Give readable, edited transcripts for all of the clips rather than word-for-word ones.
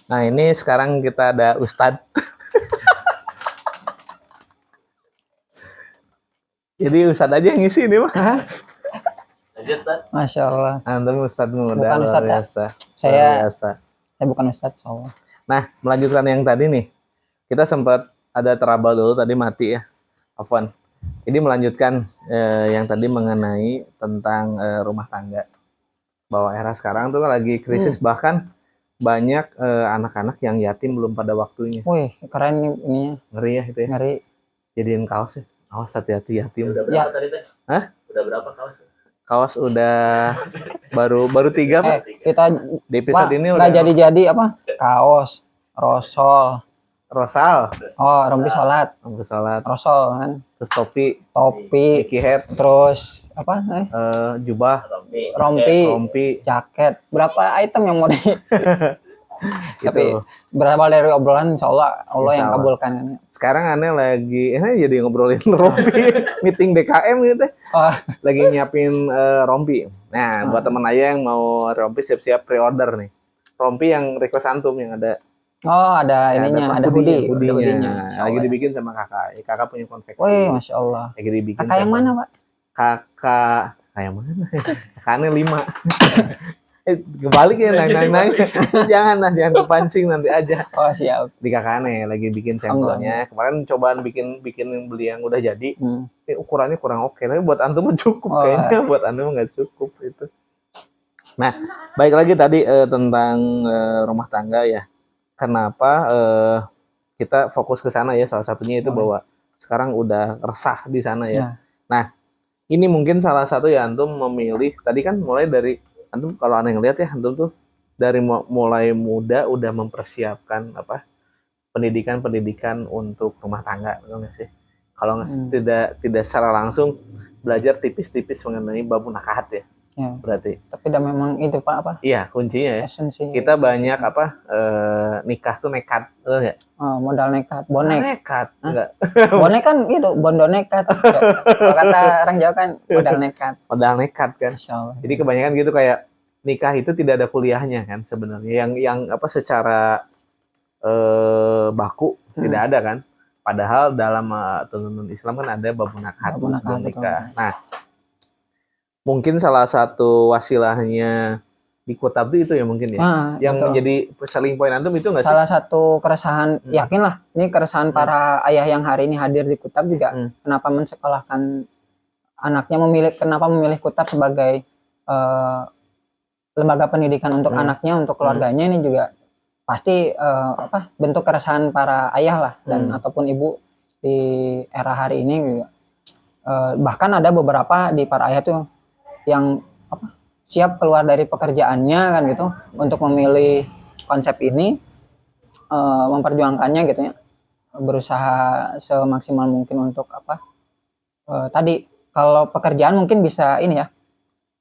Nah ini sekarang kita ada Ustadz. Jadi Ustadz aja yang ngisi ini mah. Masya Allah. Antum Ustadz muda Bukan luar Ustadz, biasa. Saya Luar biasa. bukan Ustadz. Allah. Nah melanjutkan yang tadi nih, kita sempat ada trouble dulu tadi mati ya, Afwan. Jadi melanjutkan yang tadi mengenai tentang rumah tangga, bahwa era sekarang tuh lagi krisis, bahkan banyak anak-anak yang yatim belum pada waktunya. Wih, keren ininya. Ngeri ya itu ya. Ngeri. Jadiin kaos ya. Awas hati-hati yatim. Udah berapa tadi teh? Hah? Udah berapa kaos? Kaos udah baru 3 Pak. Kita Di episode ini nggak udah jadi apa? Kaos, rosol, Rosal, rompi sholat, untuk salat, rosol kan, terus topi, topi, Mickey hat, terus apa? jubah, Rompi, jaket. Berapa item yang mau di? Tapi gitu. berawal dari obrolan, insya Allah Allah Insya yang Allah. kabulkan kan. Sekarang aneh lagi, jadi ngobrolin rompi, meeting BKM gitu, Oh, lagi nyiapin rompi. Nah, buat teman ayah yang mau rompi siap-siap pre-order nih. Rompi yang request antum yang ada. ada ininya, ada hoodie, hoodie-nya. Insya Lagi Allah. dibikin sama kakak. Kakak punya konveksi. Wih, Masya Allah. Lagi dibikin. Kakak yang sama- mana, Pak? Kakak yang mana? Kakaknya 5. Kebalik ya nanya. Jangan kepancing nanti aja. Oh, siap. Di kakaknya lagi bikin sampelnya. Kemarin cobaan bikin beli yang udah jadi. Ukurannya kurang oke. Tapi buat antum mah cukup kayaknya. Buat antum nggak cukup itu. Nah, baik lagi tadi tentang rumah tangga ya. Kenapa kita fokus ke sana ya? Salah satunya itu bahwa sekarang udah resah di sana ya. Nah, ini mungkin salah satu ya antum memilih. Tadi kan mulai dari antum, kalau aneh ngeliat ya, antum tuh dari mulai muda udah mempersiapkan apa pendidikan untuk rumah tangga, betul nggak sih? Kalau tidak secara langsung belajar tipis-tipis mengenai bab nakahat ya. Berarti. Tapi udah memang itu Pak apa? Iya, kuncinya ya. Esensi. Kita banyak nikah tuh nekat, ya? Modal nekat, bonek. Nekat, enggak. Bonek kan itu, bondo nekat. Kalau kata orang Jawa kan modal nekat. Modal nekat kan. Insya Allah. Jadi kebanyakan gitu kayak nikah itu tidak ada kuliahnya kan sebenarnya. Yang apa secara baku tidak ada kan. Padahal dalam tuntunan Islam kan ada bab nakahat sebelum nikah. Nah, mungkin salah satu wasilahnya di Kutab itu ya mungkin ya. Yang betul. Menjadi selling point antum itu nggak sih? Salah satu keresahan, yakinlah ini keresahan para ayah yang hari ini hadir di Kutab juga. Kenapa mensekolahkan anaknya, kenapa memilih Kutab sebagai lembaga pendidikan untuk anaknya, untuk keluarganya, ini juga pasti bentuk keresahan para ayah lah dan ataupun ibu di era hari ini juga. Bahkan ada beberapa di para ayah tuh yang siap keluar dari pekerjaannya kan gitu untuk memilih konsep ini, memperjuangkannya gitu ya, berusaha semaksimal mungkin untuk tadi kalau pekerjaan mungkin bisa ini ya,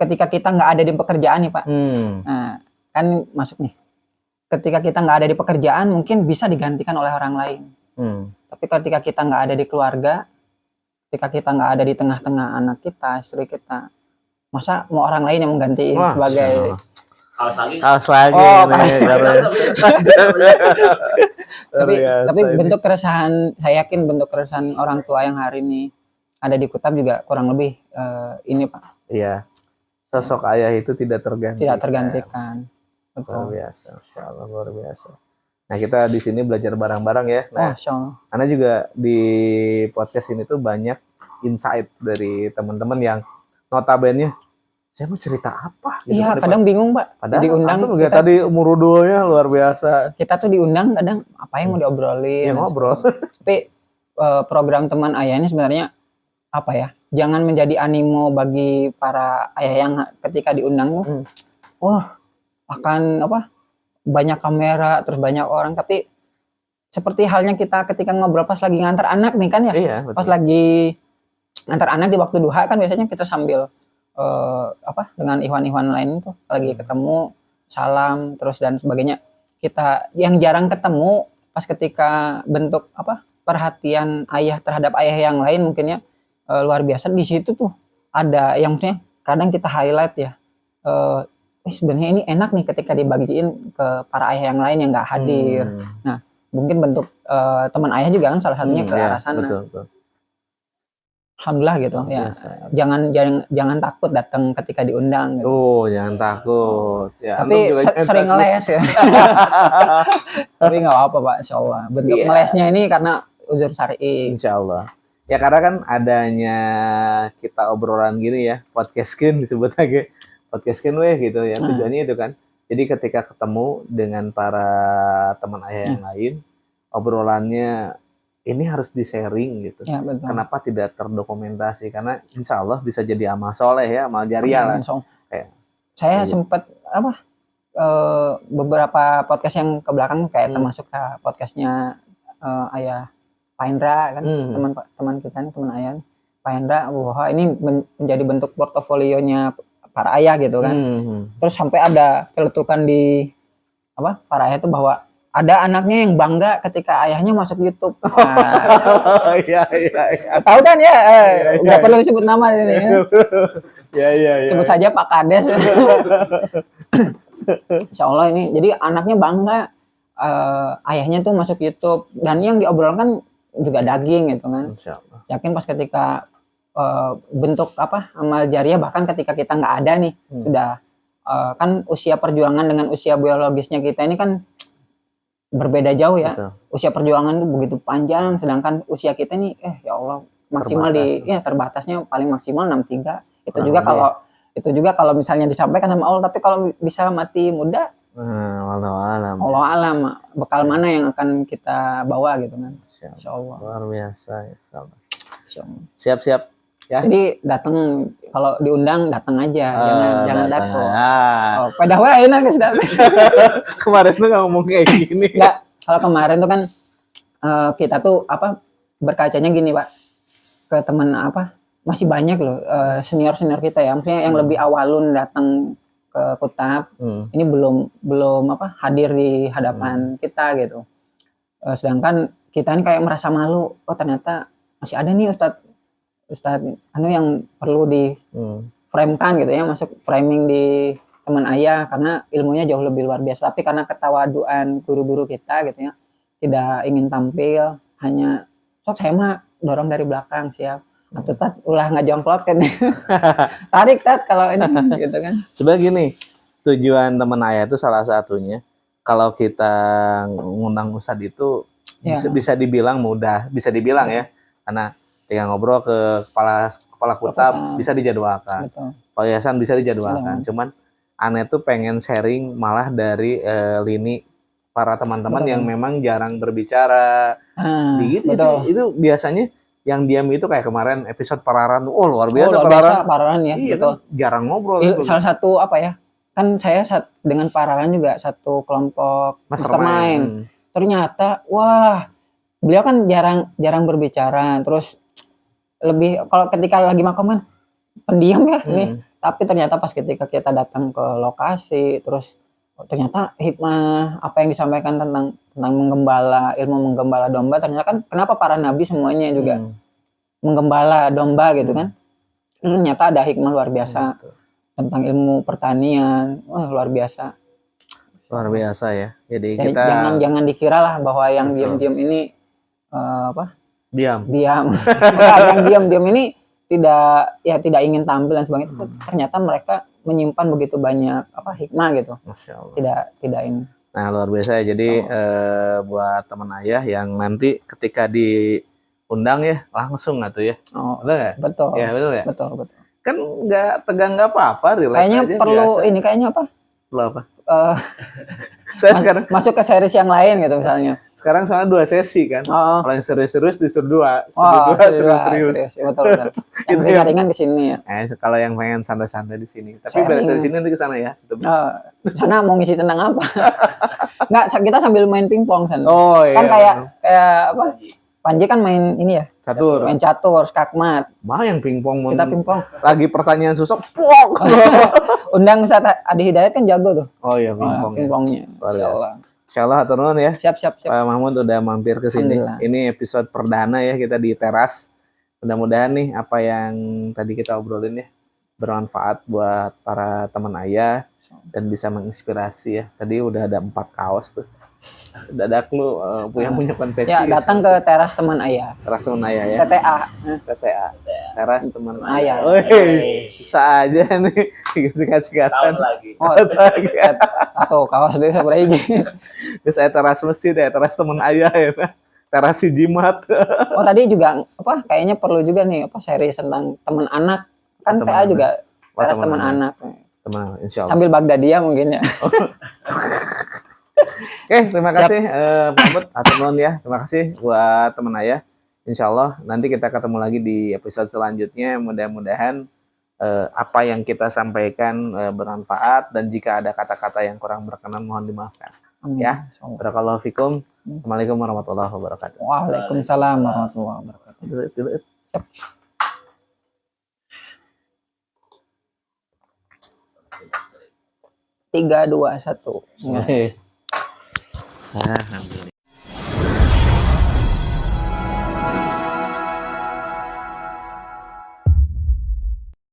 ketika kita nggak ada di pekerjaan nih Pak, nah kan masuk nih, ketika kita nggak ada di pekerjaan mungkin bisa digantikan oleh orang lain, tapi ketika kita nggak ada di keluarga, ketika kita nggak ada di tengah-tengah anak kita, istri kita, masa mau orang lain yang menggantiin sebagai kaos lagi tapi bentuk keresahan, saya yakin bentuk keresahan orang tua yang hari ini ada di Kutab juga kurang lebih ini Pak. Iya, sosok ayah itu tidak tergantikan. Betul. Luar biasa, Masya Allah, luar biasa. Nah kita di sini belajar bareng-bareng ya. Nah, Ana juga di podcast ini tuh banyak insight dari teman-teman yang notabene saya mau cerita apa gitu. Iya, kadang bingung Pak. Padahal diundang kita, tadi umurudulnya luar biasa. Kita tuh diundang kadang apa yang mau diobrolin. Ya ngobrol. Tapi program teman ayah ini sebenarnya apa ya? Jangan menjadi animo bagi para ayah yang ketika diundang tuh, akan banyak kamera, terus banyak orang, tapi seperti halnya kita ketika ngobrol pas lagi ngantar anak nih kan ya. Iya, pas lagi ngantar anak di waktu duha kan biasanya kita sambil dengan ikhwan-ikhwan lain tuh lagi ketemu, salam terus dan sebagainya. Kita yang jarang ketemu pas ketika bentuk perhatian ayah terhadap ayah yang lain mungkin ya luar biasa. Di situ tuh ada yang maksudnya kadang kita highlight ya, sebenarnya ini enak nih ketika dibagiin ke para ayah yang lain yang nggak hadir. Nah, mungkin bentuk teman ayah juga kan salah satunya ke arah sana. Betul. Alhamdulillah gitu ya. Jangan takut datang ketika diundang gitu. Oh, jangan takut. Ya, tapi sering ngeles ya. Tapi nggak apa-apa Pak, insyaallah. Bentuk ngelesnya ini karena uzur syar'i. Insyaallah. Ya karena kan adanya kita obrolan gini ya, podcastkin disebut lagi. Podcastkin gitu ya. Tujuannya itu kan. Jadi ketika ketemu dengan para teman ayah yang lain, obrolannya ini harus di-sharing gitu. Ya, betul. Kenapa tidak terdokumentasi? Karena insya Allah bisa jadi amal soleh ya, amal jariah lah. Saya sempat beberapa podcast yang ke belakang kayak termasuk podcastnya ayah Pak Hendra kan, teman kita nih, teman ayah Pak Hendra, wah ini menjadi bentuk portofolionya para ayah gitu kan. Terus sampai ada celetukan di para ayah itu bahwa ada anaknya yang bangga ketika ayahnya masuk YouTube. Nah, iya. Tahu kan ya? Nggak perlu disebut nama ini. Iya. Sebut saja Pak Kades. Insya Allah ini, jadi anaknya bangga ayahnya tuh masuk YouTube, dan yang diobrolkan juga daging gitu kan. Yakin pas ketika bentuk amal jariah, bahkan ketika kita nggak ada nih, sudah kan usia perjuangan dengan usia biologisnya kita ini kan berbeda jauh ya. Betul. Usia perjuangan itu begitu panjang, sedangkan usia kita nih ya Allah maksimal terbatasnya paling maksimal 63. Itu juga kalau misalnya disampaikan sama Allah, tapi kalau bisa mati muda, Allah alam bekal mana yang akan kita bawa gitu kan. Insyaallah. Luar biasa insyaallah. Siap. Ya. Jadi datang, kalau diundang datang aja, jangan datang. Pada enak guys datang. Kemarin tuh nggak ngomong kayak gini. Nggak, kalau kemarin tuh kan kita tuh berkacanya gini Pak, ke teman masih banyak loh senior kita ya, maksudnya yang lebih awalun datang ke Kutab, ini belum hadir di hadapan kita gitu. Sedangkan kita ini kayak merasa malu, ternyata masih ada nih Ustadz yang perlu di frame-kan gitu ya, masuk framing di teman ayah karena ilmunya jauh lebih luar biasa, tapi karena ketawaduan guru-guru kita gitu ya, tidak ingin tampil, hanya saya mah dorong dari belakang siap. Atau ulah nggak jongklok kan. Tarik kalau ini gitu kan. Sebenarnya gini, tujuan teman ayah itu salah satunya kalau kita ngundang ustadz itu bisa dibilang mudah, bisa dibilang ya. Karena tinggal ngobrol ke kepala kutab bisa dijadwalkan. Pak Yayasan bisa dijadwalkan. Cuman aneh tuh pengen sharing malah dari lini para teman-teman yang memang jarang berbicara. Itu biasanya yang diam itu kayak kemarin episode Pararan tuh, luar biasa Pararan ya. Iya, betul. Kan jarang ngobrol. Salah satu kan saya dengan Pararan juga satu kelompok mastermind. Ternyata beliau kan jarang berbicara, terus lebih kalau ketika lagi makom kan pendiam ya nih. Tapi ternyata pas ketika kita datang ke lokasi, terus ternyata hikmah apa yang disampaikan tentang menggembala, ilmu menggembala domba, ternyata kan kenapa para nabi semuanya juga menggembala domba gitu kan. Ternyata ada hikmah luar biasa tentang ilmu pertanian, luar biasa. Luar biasa ya. Jadi kita jangan dikira lah bahwa yang diam-diam ini diam. Yang diam ini tidak ingin tampil dan sebagainya. Ternyata mereka menyimpan begitu banyak hikmah gitu. Masya Allah. Tidak ini. Nah, luar biasa ya. Jadi buat teman ayah yang nanti ketika diundang ya langsung atau ya. Betul nggak? Betul. Ya, betul ya? Betul. Kan nggak tegang nggak apa-apa, relax kayaknya aja. Perlu biasa. Ini kayaknya Perlu apa? Saya sekarang masuk ke series yang lain gitu misalnya. Sekarang soalnya 2 sesi kan. Kalau yang serius-serius disuruh 2. Serius. Betul. Yang ringan-ringan ke sini ya. Kalau yang pengen santai-santai di sini. Tapi beres dari sini nanti ke sana ya. Sana mau ngisi tentang apa? Nggak, kita sambil main pingpong sana. Iya. Kan kayak Panji kan main ini ya. Catur. Main catur, skakmat. Yang pingpong. Kita pingpong. Lagi pertanyaan susah. Pok. Undang Ustaz Adi Hidayat kan jago tuh. Oh iya, pingpongnya. Insyaallah hatur nuhun ya. Siap. Pak Mahmud udah mampir ke sini. Ini episode perdana ya kita di teras. Mudah-mudahan nih apa yang tadi kita obrolin ya bermanfaat buat para teman ayah dan bisa menginspirasi ya. Tadi udah ada 4 kaos tuh. Dadak lu punya konveksi. Ya, datang ke teras teman ayah. Teras teman ayah ya. TTA. Teras teman ayah. Woi, bisa aja nih. Sikat-sikatan. Kaos lagi. Atau kaos deh sebenarnya. Terus saya teras masjid ya, teras teman ayah ya. Teras si jimat. Oh, tadi juga apa? Kayaknya perlu juga nih apa seri tentang teman anak. Kan TA juga teras teman anak. Teman, insyaallah. Sambil Bagdadia mungkin ya. Oke, terima kasih Pak Atun ya. Terima kasih buat teman ayah. Insyaallah nanti kita ketemu lagi di episode selanjutnya. Mudah-mudahan apa yang kita sampaikan bermanfaat, dan jika ada kata-kata yang kurang berkenan mohon dimaafkan. Ya. Barakallahu fikum. Assalamualaikum warahmatullahi wabarakatuh. Waalaikumsalam warahmatullahi wabarakatuh. 3, 2, 1. Alhamdulillah.